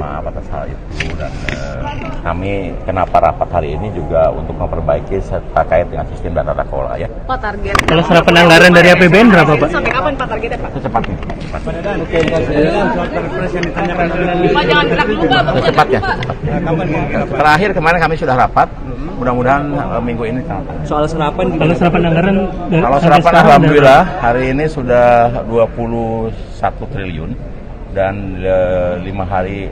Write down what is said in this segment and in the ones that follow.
maaf atas hal itu, dan kami kenapa rapat hari ini juga untuk memperbaiki terkait dengan sistem data sekolah ya. Pak, target kalau serapan anggaran dari APBN berapa Pak? sampai kapan Pak targetnya Pak? Secepatnya. Pak, jangan gerak dulu Pak. Secepatnya. Terakhir kemarin kami sudah rapat, mudah-mudahan minggu ini. Soal serapan anggaran Kalau serapan alhamdulillah hari ini sudah 21 triliun dan 10 hari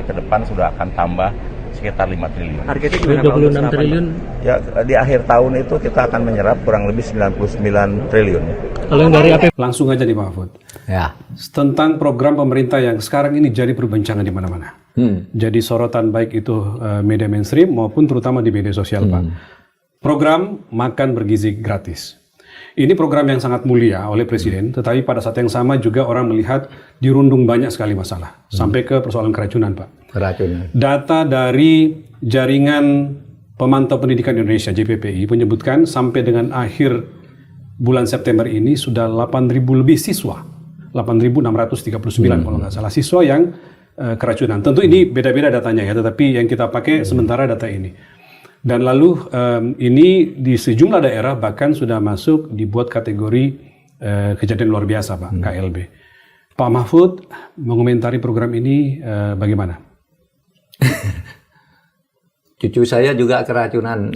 ke depan sudah akan tambah sekitar 5 triliun. Targetnya 26 triliun. Ya, di akhir tahun itu kita akan menyerap kurang lebih 99 triliun. Ya. Kalau yang dari APBN Langsung aja nih Pak Mahfud. Ya. Tentang program pemerintah yang sekarang ini jadi perbincangan di mana-mana. Jadi sorotan baik itu media mainstream maupun terutama di media sosial Pak. Program makan bergizi gratis. Ini program yang sangat mulia oleh Presiden, tetapi pada saat yang sama juga orang melihat dirundung banyak sekali masalah. Sampai ke persoalan keracunan Pak. Keracunan. Data dari Jaringan Pemantau Pendidikan Indonesia JPPI menyebutkan sampai dengan akhir bulan September ini sudah 8.000 lebih siswa, 8.639 kalau nggak salah siswa yang keracunan. Tentu ini beda-beda datanya ya, tetapi yang kita pakai sementara data ini. Dan lalu ini di sejumlah daerah bahkan sudah masuk dibuat kategori kejadian luar biasa Pak, KLB. Pak Mahfud mengomentari program ini bagaimana? Cucu saya juga keracunan.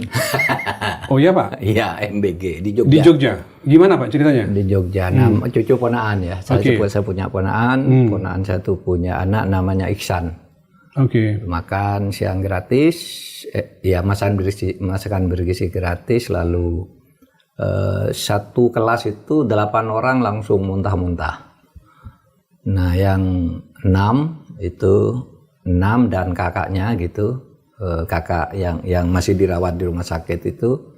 Oh iya Pak? Iya, MBG di Jogja. Di Jogja. Gimana Pak ceritanya? Di Jogja. Cucu ponaan ya. Saya punya ponaan. Ponaan satu punya anak namanya Iksan. Oke. Makan siang gratis, ya masakan bergizi gratis. Lalu satu kelas itu 8 orang langsung muntah-muntah. Nah yang 6 dan kakaknya gitu. Kakak yang masih dirawat di rumah sakit itu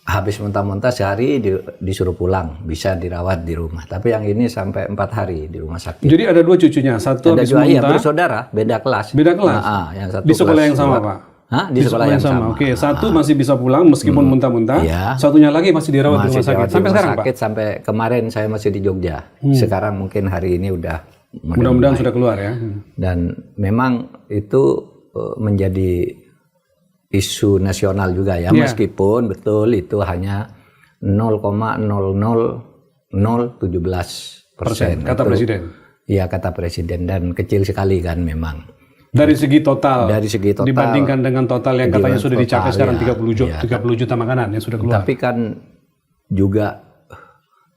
habis muntah-muntah sehari disuruh pulang, bisa dirawat di rumah. Tapi yang ini sampai 4 hari di rumah sakit. Jadi ada 2 cucunya, satu ada habis 2 muntah. Iya, bersaudara, beda kelas. Beda kelas? Yang satu di sekolah kelas yang sama 2. Pak? Hah? Di sekolah yang sama. Oke, satu masih bisa pulang meskipun muntah-muntah. Iya. Satunya lagi masih dirawat di rumah sakit. Sampai sekarang Pak? Sampai kemarin saya masih di Jogja. Sekarang mungkin hari ini udah mudah-mudahan sudah keluar ya. Dan memang itu menjadi isu nasional juga ya, meskipun betul itu hanya 0,00017%. Kata Presiden. Iya, kata Presiden, dan kecil sekali kan memang. Dari segi total. Dibandingkan dengan total yang katanya sudah dicapai sekarang ya, 30 juta makanan yang sudah keluar. Tapi kan juga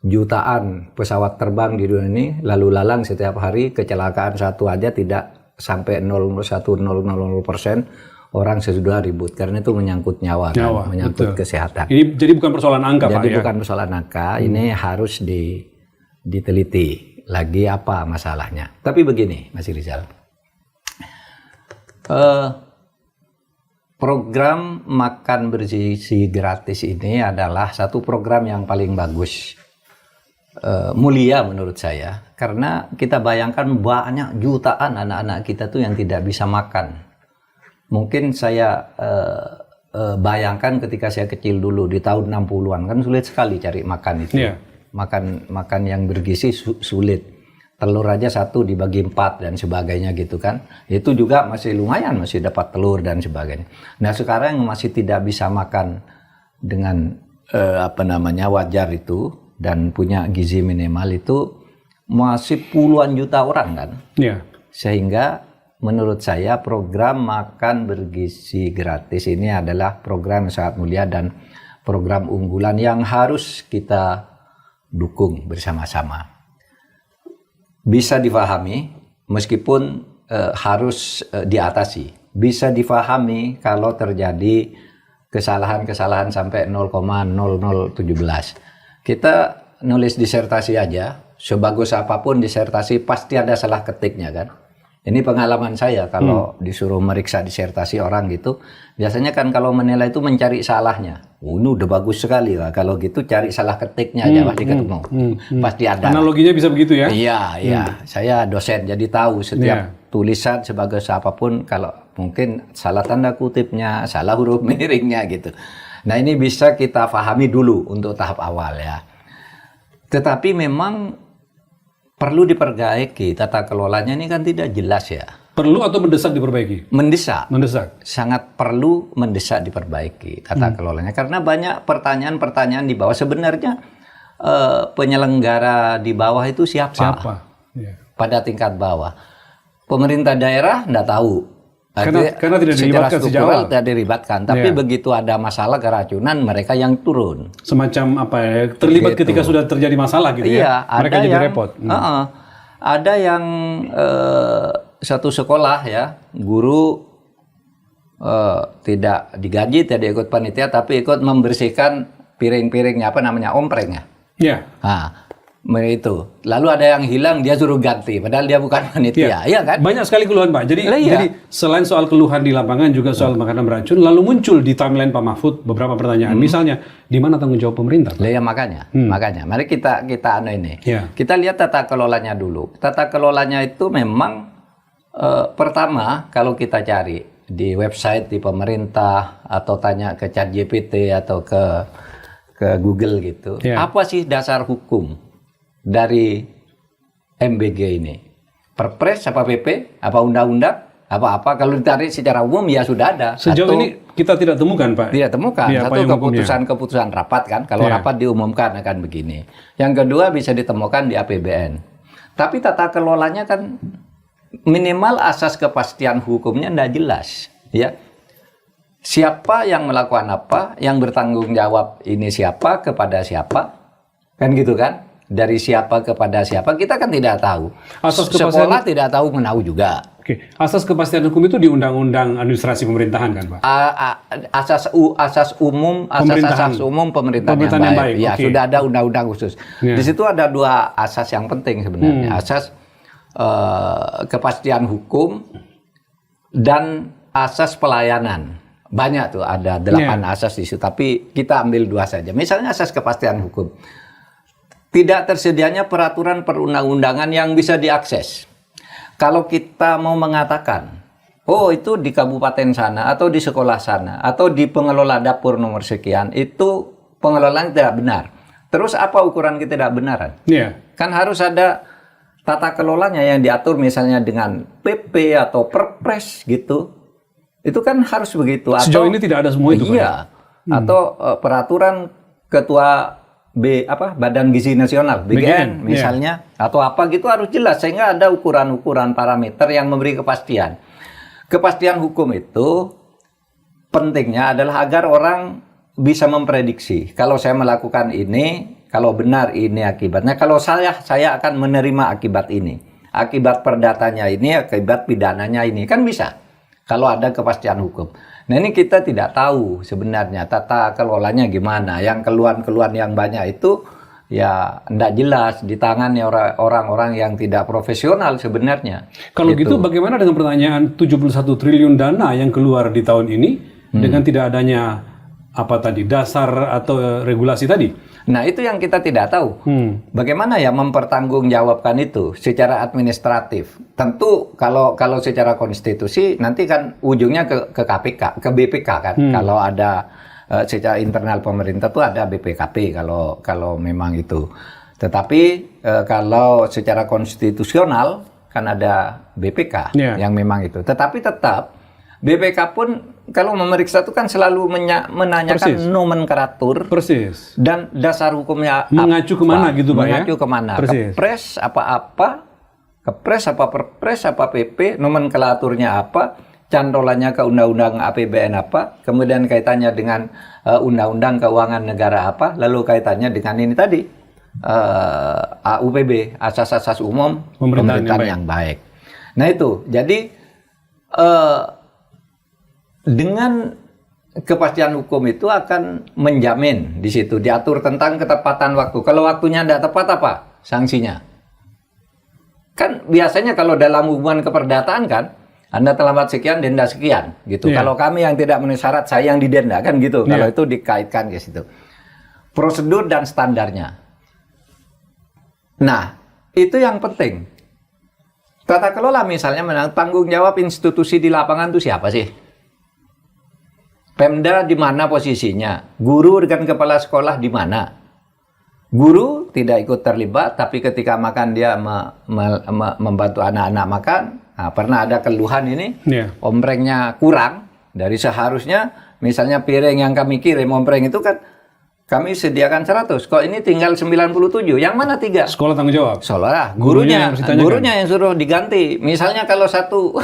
jutaan pesawat terbang di dunia ini lalu lalang setiap hari, kecelakaan satu aja tidak sampai 0,100% orang sudah ribut karena itu menyangkut nyawa kan? Menyangkut kesehatan. Ini jadi bukan persoalan angka Pak ya. Jadi bukan persoalan angka, ini harus diteliti lagi apa masalahnya. Tapi begini Mas Rizal, program makan bergizi gratis ini adalah satu program yang paling bagus, mulia menurut saya, karena kita bayangkan banyak jutaan anak-anak kita tuh yang tidak bisa makan. Mungkin saya bayangkan ketika saya kecil dulu di tahun 60-an kan sulit sekali cari makan itu. Makan yang bergizi sulit. Telur aja satu dibagi 4 dan sebagainya gitu kan. Itu juga masih lumayan, masih dapat telur dan sebagainya. Nah sekarang masih tidak bisa makan dengan wajar itu dan punya gizi minimal itu masih puluhan juta orang kan. Sehingga menurut saya program makan bergizi gratis ini adalah program yang sangat mulia dan program unggulan yang harus kita dukung bersama-sama. Bisa difahami meskipun harus diatasi. Bisa difahami kalau terjadi kesalahan-kesalahan sampai 0,0017. Kita nulis disertasi aja, sebagus apapun disertasi pasti ada salah ketiknya kan. Ini pengalaman saya kalau disuruh meriksa disertasi orang gitu, biasanya kan kalau menilai itu mencari salahnya. Ini udah bagus sekali lah. Kalau gitu cari salah ketiknya aja pasti ketemu. Pasti ada. Analoginya bisa begitu ya? Iya. Saya dosen jadi tahu setiap tulisan sebagai apapun kalau mungkin salah tanda kutipnya, salah huruf miringnya gitu. Nah ini bisa kita pahami dulu untuk tahap awal ya. Tetapi memang perlu diperbaiki. Tata kelolanya ini kan tidak jelas ya. Perlu atau mendesak diperbaiki? Mendesak. Mendesak. Sangat perlu mendesak diperbaiki tata kelolanya. Karena banyak pertanyaan-pertanyaan di bawah. Sebenarnya penyelenggara di bawah itu siapa? Ya. Pada tingkat bawah. Pemerintah daerah tidak tahu. Karena tidak dilibatkan sejak awal. Tidak dilibatkan. Tapi begitu ada masalah keracunan, mereka yang turun. Semacam apa ya? Terlibat ketika sudah terjadi masalah gitu ya. Mereka jadi repot. Ada yang satu sekolah ya, guru tidak digaji, tidak ikut panitia, tapi ikut membersihkan piring-piringnya, apa namanya, omprengnya. Iya. Nah, itu. Lalu ada yang hilang, dia suruh ganti, padahal dia bukan panitia, iya kan? Banyak sekali keluhan, Pak. Jadi selain soal keluhan di lapangan, juga soal makanan beracun, lalu muncul di timeline Pak Mahfud beberapa pertanyaan. Misalnya, di mana tanggung jawab pemerintah? Ya makanya. Mari kita ini. Kita lihat tata kelolanya dulu. Tata kelolanya itu memang pertama, kalau kita cari di website di pemerintah atau tanya ke ChatGPT atau ke Google gitu, apa sih dasar hukum dari MBG ini? Perpres apa PP? Apa undang-undang? Apa-apa? Kalau ditarik secara umum ya sudah ada. Sejauh ini kita tidak temukan, Pak. Tidak temukan. Satu keputusan rapat kan. Kalau rapat diumumkan akan begini. Yang kedua bisa ditemukan di APBN. Tapi tata kelolanya kan minimal asas kepastian hukumnya tidak jelas. Ya. Siapa yang melakukan apa? Yang bertanggung jawab ini siapa? Kepada siapa? Kan gitu kan? Dari siapa kepada siapa kita kan tidak tahu. Sekolah tidak tahu menahu juga. Oke, asas kepastian hukum itu di Undang-Undang Administrasi Pemerintahan kan, Pak? Asas umum pemerintahan yang baik. Ya, sudah ada undang-undang khusus. Di situ ada dua asas yang penting sebenarnya. Asas kepastian hukum dan asas pelayanan. Banyak tuh, ada 8 asas di situ, tapi kita ambil 2 saja. Misalnya asas kepastian hukum. Tidak tersedianya peraturan perundang-undangan yang bisa diakses. Kalau kita mau mengatakan, oh itu di kabupaten sana, atau di sekolah sana, atau di pengelola dapur nomor sekian, itu pengelolaan tidak benar. Terus apa ukuran ketidakbenaran? Kan harus ada tata kelolanya yang diatur misalnya dengan PP atau Perpres gitu. Itu kan harus begitu. Sejauh ini tidak ada semua itu, Pak. Atau peraturan ketua Badan Gizi Nasional, BGN misalnya, atau apa gitu harus jelas sehingga ada ukuran-ukuran parameter yang memberi kepastian. Kepastian hukum itu pentingnya adalah agar orang bisa memprediksi. Kalau saya melakukan ini, kalau benar ini akibatnya. Kalau saya akan menerima akibat ini. Akibat perdatanya ini, akibat pidananya ini. Kan bisa. Kalau ada kepastian hukum. Nah ini kita tidak tahu sebenarnya tata kelolanya gimana. Yang keluhan-keluhan yang banyak itu ya tidak jelas di tangannya orang-orang yang tidak profesional sebenarnya. Kalau gitu bagaimana dengan pertanyaan 71 triliun dana yang keluar di tahun ini dengan tidak adanya dasar atau regulasi tadi? Nah itu yang kita tidak tahu. Bagaimana ya mempertanggungjawabkan itu secara administratif? Tentu kalau secara konstitusi nanti kan ujungnya ke KPK, ke BPK kan. Kalau ada secara internal pemerintah tuh ada BPKP kalau memang itu. Tetapi kalau secara konstitusional kan ada BPK yang memang itu. Tetapi tetap BPK pun kalau memeriksa itu kan selalu menanyakan nomenklatur dan dasar hukumnya mengacu kemana gitu Pak ya? Mengacu kemana? Kepres apa-apa, Kepres apa Perpres apa PP, nomenklaturnya apa, cantolannya ke Undang-Undang APBN apa, kemudian kaitannya dengan Undang-Undang Keuangan Negara apa, lalu kaitannya dengan ini tadi AUPB, asas-asas umum pemerintahan yang baik. Nah itu, jadi dengan kepastian hukum itu akan menjamin di situ diatur tentang ketepatan waktu. Kalau waktunya tidak tepat apa sanksinya? Kan biasanya kalau dalam hubungan keperdataan kan Anda terlambat sekian denda sekian gitu. Kalau kami yang tidak memenuhi syarat saya yang didenda kan gitu. Kalau itu dikaitkan ke situ. Prosedur dan standarnya. Nah, itu yang penting. Tata kelola misalnya tanggung jawab institusi di lapangan itu siapa sih? Pemda di mana posisinya? Guru dengan kepala sekolah di mana? Guru tidak ikut terlibat, tapi ketika makan dia membantu anak-anak makan. Nah, pernah ada keluhan ini, omprengnya kurang dari seharusnya. Misalnya piring yang kami kirim ompreng itu kan kami sediakan 100, kok ini tinggal 97, yang mana 3? Sekolah tanggung jawab. Sekolah, gurunya yang suruh diganti. Misalnya kalau satu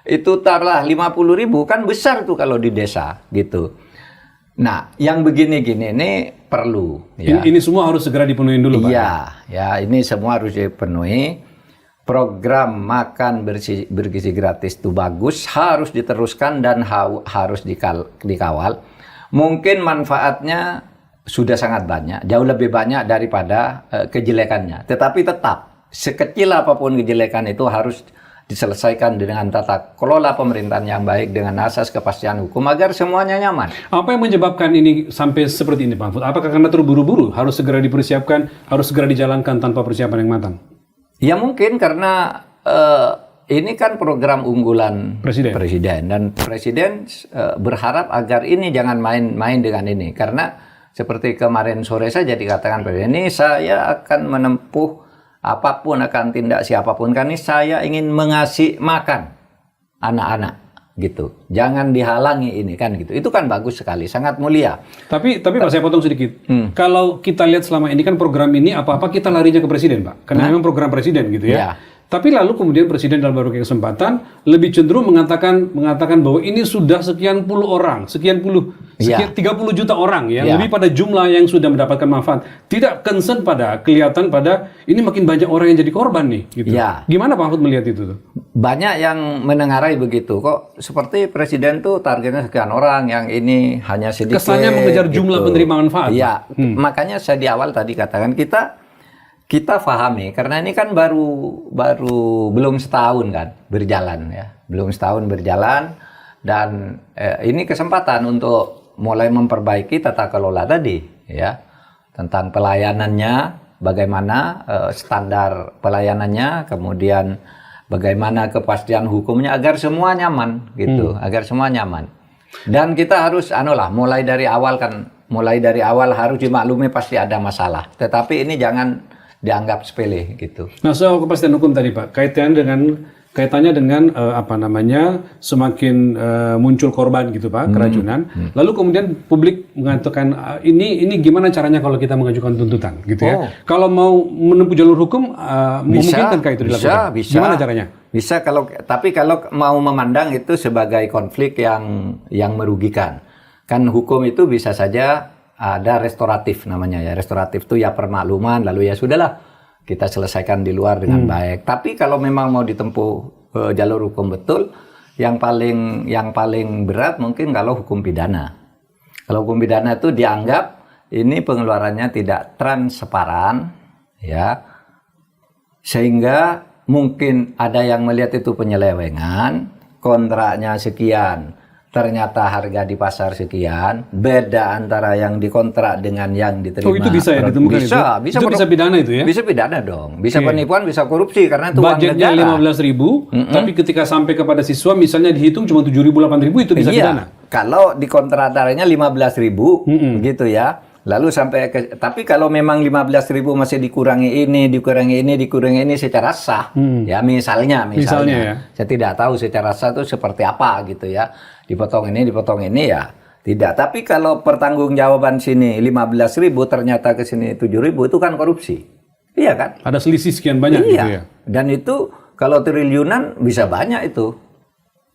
itu taruhlah 50.000, kan besar tuh kalau di desa gitu. Nah, yang begini-gini ini perlu. Ya. Ini semua harus segera dipenuhi dulu, Pak. Iya, ya ini semua harus dipenuhi. Program makan bergizi gratis itu bagus, harus diteruskan dan harus dikawal. Mungkin manfaatnya sudah sangat banyak, jauh lebih banyak daripada kejelekannya. Tetapi tetap, sekecil apapun kejelekan itu harus diselesaikan dengan tata kelola pemerintahan yang baik dengan asas kepastian hukum agar semuanya nyaman. Apa yang menyebabkan ini sampai seperti ini, Pak Mahfud? Apakah karena terburu-buru, harus segera dipersiapkan, harus segera dijalankan tanpa persiapan yang matang? Ya mungkin karena ini kan program unggulan presiden dan presiden berharap agar ini jangan main-main dengan ini, karena seperti kemarin sore saja dikatakan presiden, ini saya akan menempuh apapun, akan tindak siapapun, karena saya ingin mengasih makan anak-anak gitu. Jangan dihalangi ini kan gitu. Itu kan bagus sekali, sangat mulia. Tapi Pak, saya potong sedikit. Kalau kita lihat selama ini kan program ini apa-apa kita larinya ke presiden, Pak. Karena memang program presiden gitu ya. Tapi lalu kemudian presiden dalam berbagai kesempatan lebih cenderung mengatakan bahwa ini sudah sekian 30 juta orang ya, lebih pada jumlah yang sudah mendapatkan manfaat. Tidak concern kelihatan pada ini makin banyak orang yang jadi korban nih gitu. Gimana Pak Mahfud melihat itu tuh? Banyak yang menengarai begitu, kok seperti presiden tuh targetnya sekian orang, yang ini hanya sedikit. Kesannya mengejar jumlah penerima manfaat. Iya, makanya saya di awal tadi katakan kita pahami, karena ini kan baru belum setahun kan berjalan ya, dan ini kesempatan untuk mulai memperbaiki tata kelola tadi ya, tentang pelayanannya, bagaimana standar pelayanannya, kemudian bagaimana kepastian hukumnya agar semua nyaman gitu, agar semua nyaman. Dan kita harus mulai dari awal harus dimaklumi pasti ada masalah, tetapi ini jangan dianggap sepele gitu. Nah, soal kepastian hukum tadi Pak, kaitannya dengan semakin muncul korban gitu Pak, keracunan. Lalu kemudian publik mengatakan ini gimana caranya kalau kita mengajukan tuntutan gitu ya. Kalau mau menempuh jalur hukum memungkinkankah itu dilakukan? Bisa. Gimana caranya? Bisa tapi kalau mau memandang itu sebagai konflik yang merugikan. Kan hukum itu bisa saja ada restoratif namanya ya. Restoratif itu ya permakluman, lalu ya sudahlah kita selesaikan di luar dengan baik. Tapi kalau memang mau ditempuh jalur hukum betul, yang paling berat mungkin kalau hukum pidana. Kalau hukum pidana itu dianggap ini pengeluarannya tidak transparan ya. Sehingga mungkin ada yang melihat itu penyelewengan, kontraknya sekian, ternyata harga di pasar sekian, beda antara yang dikontrak dengan yang diterima. Oh, itu bisa ya ditemukan itu? Bisa pidana itu ya? Bisa pidana dong. Bisa penipuan, bisa korupsi, karena itu uang negara. Budgetnya 15.000, tapi ketika sampai kepada siswa misalnya dihitung cuma 7.000, 8.000, itu bisa pidana? Kalau di kontraktarnya 15.000, gitu ya. Lalu tapi kalau memang 15.000 masih dikurangi ini secara sah, ya misalnya ya. Saya tidak tahu secara sah itu seperti apa gitu ya. Dipotong ini ya tidak. Tapi kalau pertanggungjawaban sini 15.000 ternyata ke sini 7.000, itu kan korupsi. Iya kan? Ada selisih sekian banyak gitu ya. Dan itu kalau triliunan bisa banyak itu.